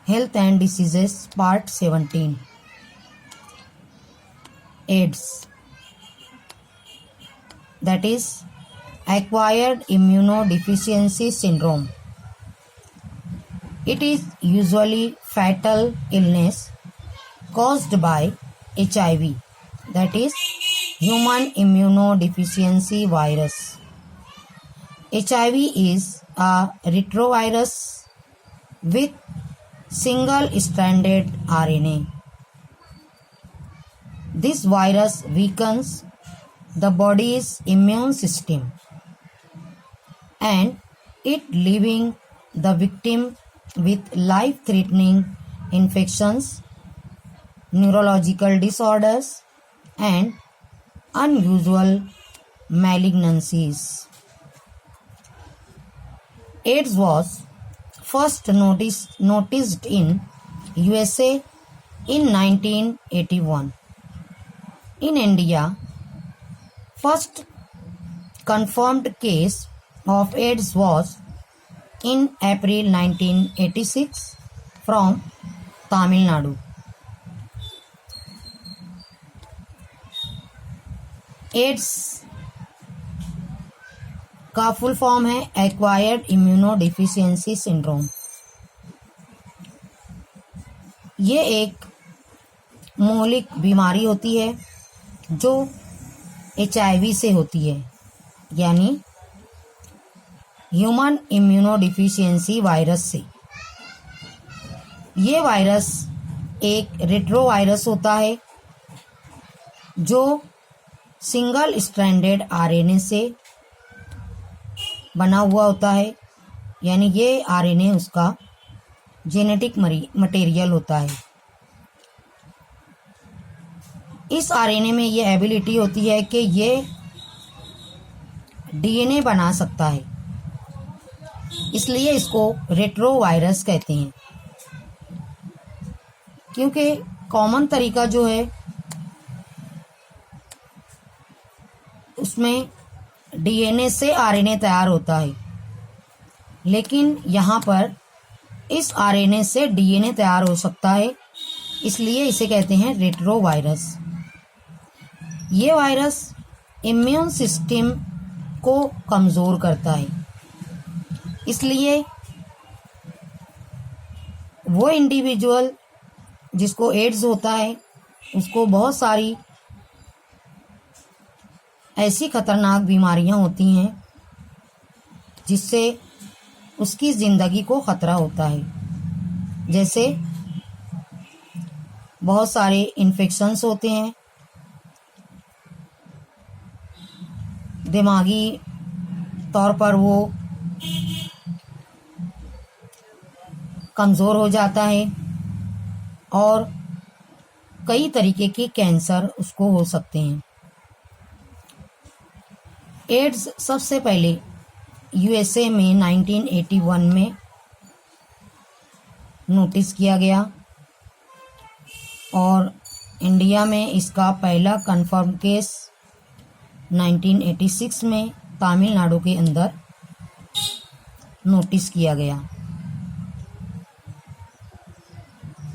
Health and Diseases Part 17. AIDS, that is acquired immunodeficiency syndrome. It is usually fatal illness caused by HIV, that is human immunodeficiency virus. HIV is a retrovirus with single-stranded RNA. This virus weakens the body's immune system and it leaving the victim with life-threatening infections, neurological disorders, and unusual malignancies. AIDS was first noticed in USA in 1981. In India, first confirmed case of AIDS was in April 1986 from Tamil Nadu. AIDS का full form है acquired immunodeficiency syndrome. ये एक मौलिक बीमारी होती है जो HIV से होती है, यानी ह्यूमन इम्यूनोडिफिशियंसी वायरस से। ये वायरस एक रेट्रोवायरस होता है जो सिंगल स्ट्रैंडेड RNA से बना हुआ होता है, यानी ये RNA उसका जेनेटिक मटेरियल होता है। इस RNA में ये एबिलिटी होती है कि ये DNA बना सकता है, इसलिए इसको रेट्रोवायरस कहते हैं। क्योंकि कॉमन तरीका जो है उसमें DNA से RNA तैयार होता है, लेकिन यहाँ पर इस RNA से DNA तैयार हो सकता है, इसलिए इसे कहते हैं रेट्रोवायरस। ये वायरस इम्यून सिस्टम को कमज़ोर करता है, इसलिए वो इंडिविजुअल जिसको एड्स होता है उसको बहुत सारी ऐसी खतरनाक बीमारियां होती हैं जिससे उसकी ज़िंदगी को ख़तरा होता है। जैसे बहुत सारे इन्फेक्शंस होते हैं, दिमागी तौर पर वो कमज़ोर हो जाता है और कई तरीके के कैंसर उसको हो सकते हैं। एड्स सबसे पहले USA में 1981 में नोटिस किया गया और इंडिया में इसका पहला कंफर्म केस 1986 में तमिलनाडु के अंदर नोटिस किया गया।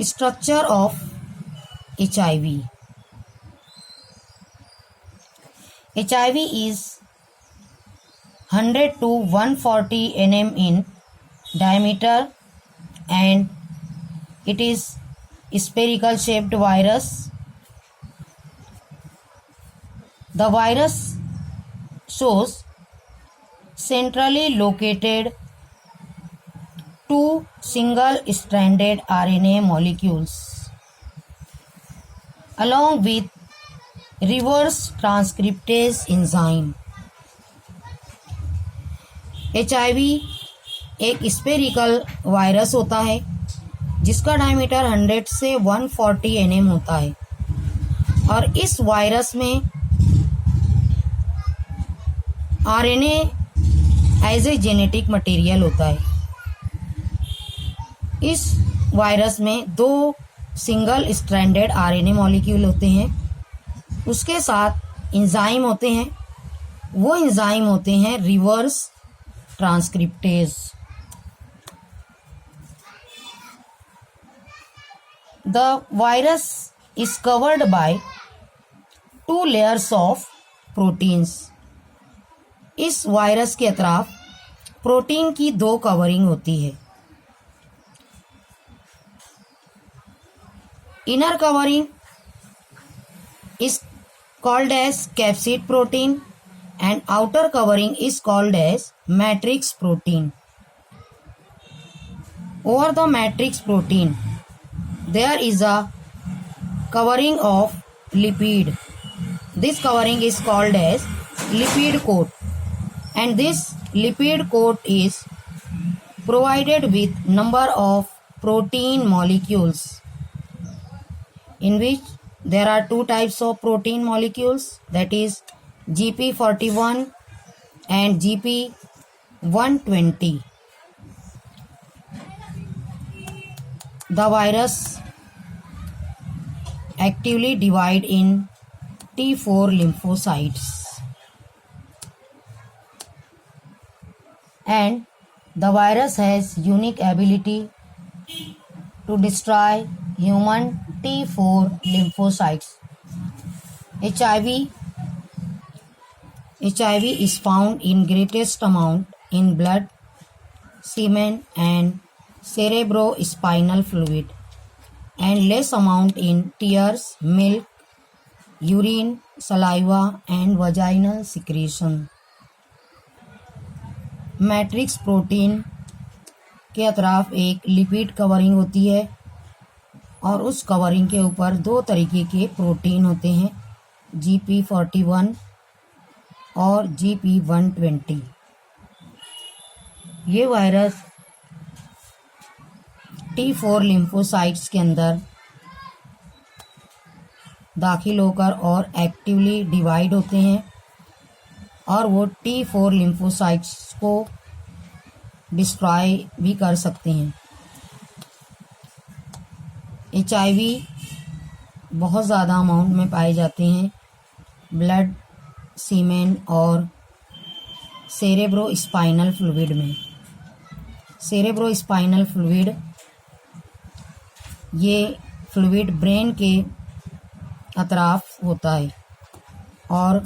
Structure of HIV. HIV is 100 to 140 nm in diameter and it is spherical shaped virus. The virus shows centrally located two single stranded RNA molecules along with reverse transcriptase enzyme. HIV एक spherical virus होता है जिसका diameter 100 से 140 nm होता है और इस virus में RNA as a genetic material होता है। इस वायरस में दो सिंगल स्ट्रैंडेड RNA मॉलिक्यूल होते हैं, उसके साथ एंजाइम होते हैं। वो एंजाइम होते हैं reverse transcriptase. The virus is covered by 2 layers of proteins. इस वायरस के अतराफ प्रोटीन की 2 कवरिंग होती है. Inner covering is called as capsid protein and outer covering is called as matrix protein. Over the matrix protein there is a covering of lipid. This covering is called as lipid coat, and this lipid coat is provided with number of protein molecules, in which there are 2 types of protein molecules, that is GP41 and GP120. The virus actively divide in T4 lymphocytes, and the virus has unique ability to destroy human T4 lymphocytes. HIV is found in greatest amount in blood, semen and cerebrospinal fluid, and less amount in tears, milk, urine, saliva and vaginal secretion. Matrix protein के अतराफ एक lipid covering होती है और उस covering के ऊपर 2 तरीके के प्रोटीन होते हैं, GP41 और GP120. ये वायरस T4 लिम्फोसाइट्स के अंदर दाखिल होकर और एक्टिवली डिवाइड होते हैं और वो T4 लिम्फोसाइट्स को डिस्ट्रॉय भी कर सकते हैं. HIV बहुत ज़्यादा अमाउंट में पाए जाते हैं ब्लड, सीमेन और सेरेब्रोस्पाइनल फ्लूइड में. सेरेब्रोस्पाइनल फ्लूइड ये फ्लूइड ब्रेन के अतराफ होता है और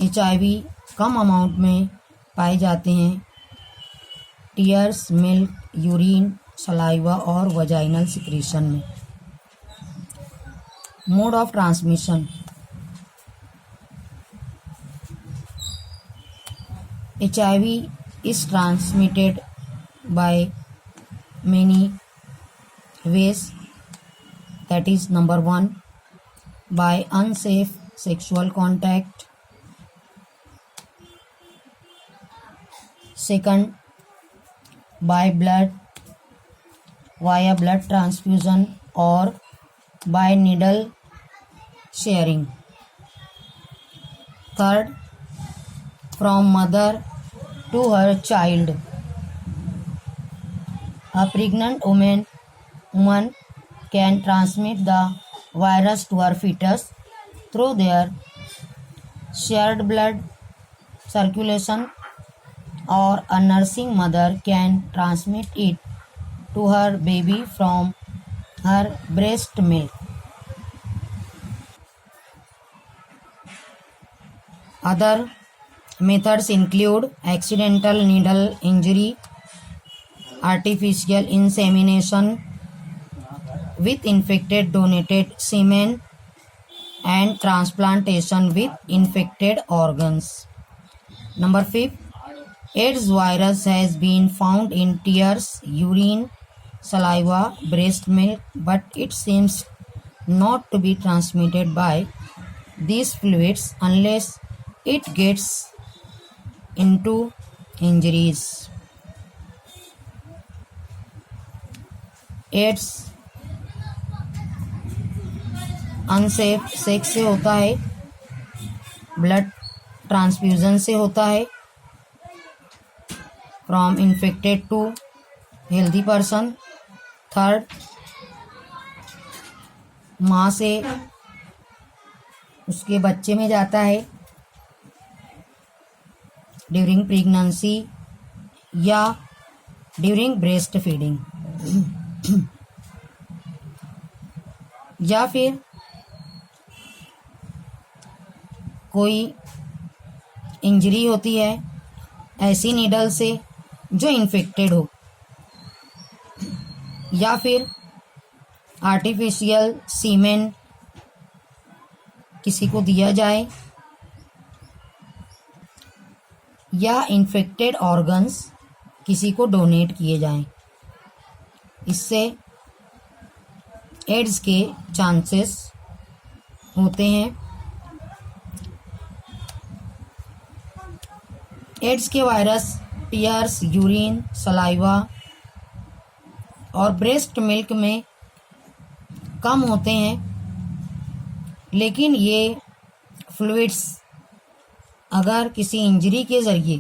HIV कम अमाउंट में पाए जाते हैं टीयर्स, मिल्क, यूरिन, सलाइवा और वजाइनल सिक्रीशन में. Mode of transmission. HIV is transmitted by many ways, that is number 1 by unsafe sexual contact, second by blood via blood transfusion or by needle sharing, third from mother to her child. A pregnant woman can transmit the virus to her fetus through their shared blood circulation, or a nursing mother can transmit it to her baby from her breast milk. Other methods include accidental needle injury, artificial insemination with infected donated semen, and transplantation with infected organs. Number 5, AIDS virus has been found in tears, urine, saliva, breast milk, but it seems not to be transmitted by these fluids unless it gets into injuries. AIDS unsafe sex से होता है, blood transfusion से होता है, from infected to healthy person, third माँ से उसके बच्चे में जाता है ड्यूरिंग प्रेगनेंसी या ड्यूरिंग ब्रेस्ट फीडिंग. या फिर कोई इंजरी होती है ऐसी नीडल से जो इन्फेक्टेड हो, या फिर आर्टिफिशियल सीमेन किसी को दिया जाए, या इन्फेक्टेड ऑर्गन्स किसी को डोनेट किए जाएं। इससे एड्स के चांसेस होते हैं। एड्स के वायरस टीयर्स, यूरिन, सलाइवा और ब्रेस्ट मिल्क में कम होते हैं, लेकिन ये फ्लूइड्स अगर किसी इंजरी के ज़रिए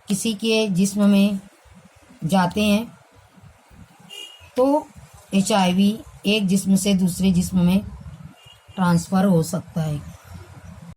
किसी के जिस्म में जाते हैं तो HIV एक जिस्म से दूसरे जिस्म में ट्रांसफ़र हो सकता है।